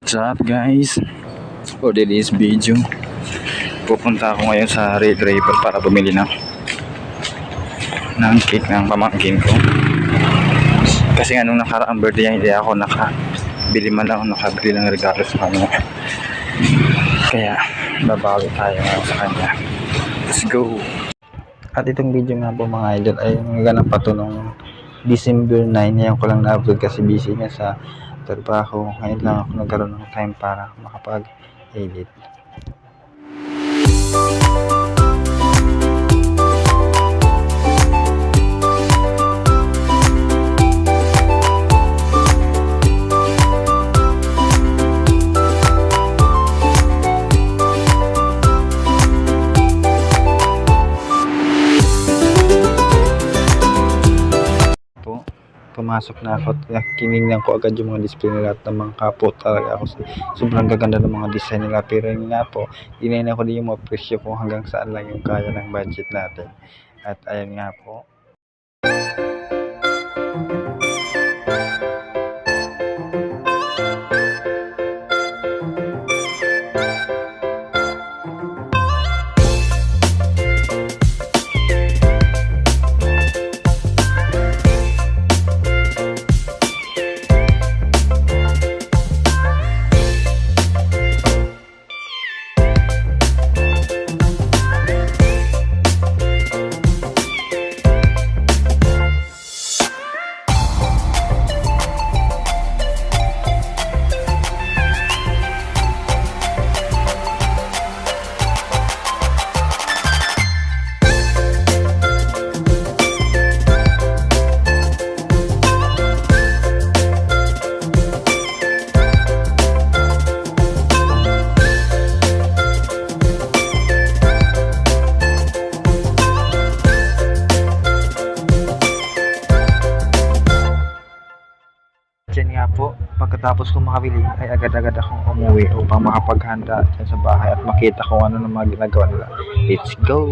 What's up guys? For today's video, pupunta ako ngayon sa Red River para bumili ng cake ng pamangkin ko. Kasi nga nung nakaraang birthday hindi ako nakabili man lang, nakabili ng regalo sa kanya. Kaya babawi tayo sa kanya. Let's go! At itong video nga po mga idol ay ganap pa to nung December 9. Ngayon ko lang na-upload kasi busy nga sa trabaho. Ngayon lang ako nagkaroon ng time para makapag-edit. Pumasok na ako at kinignan ko agad yung mga display nila at ng mga kapo talaga ako. Sobrang gaganda ng mga design nila, pero yun nga po, dinayna ko din yung mga presyo kung hanggang saan lang yung kaya ng budget natin. At ayan nga po. Diyan nga po, pagkatapos kong makabili ay agad-agad akong umuwi upang makapaghanda dyan sa bahay at makita kung ano na mga ginagawa nila. Let's go!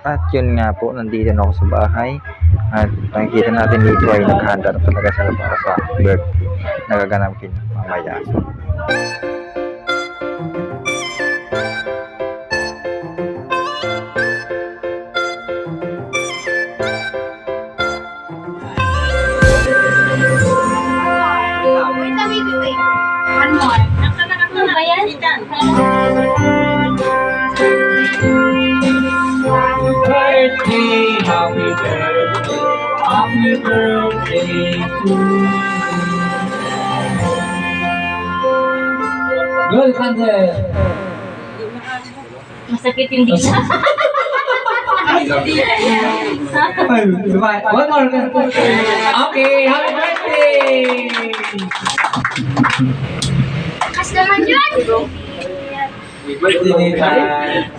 At yun nga po, nandito na ako sa bahay at nakikita natin dito ay naghahanda na talaga sila para sa birthday na gaganapin mamaya. One more. Ano ba yan? Birthday, happy birthday to you. Good, Hunter. Masakit yung dito. One more. Okay, happy birthday. Kas naman yun! Birthday time.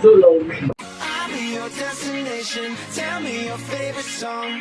I'll be your destination. Tell me your favorite song.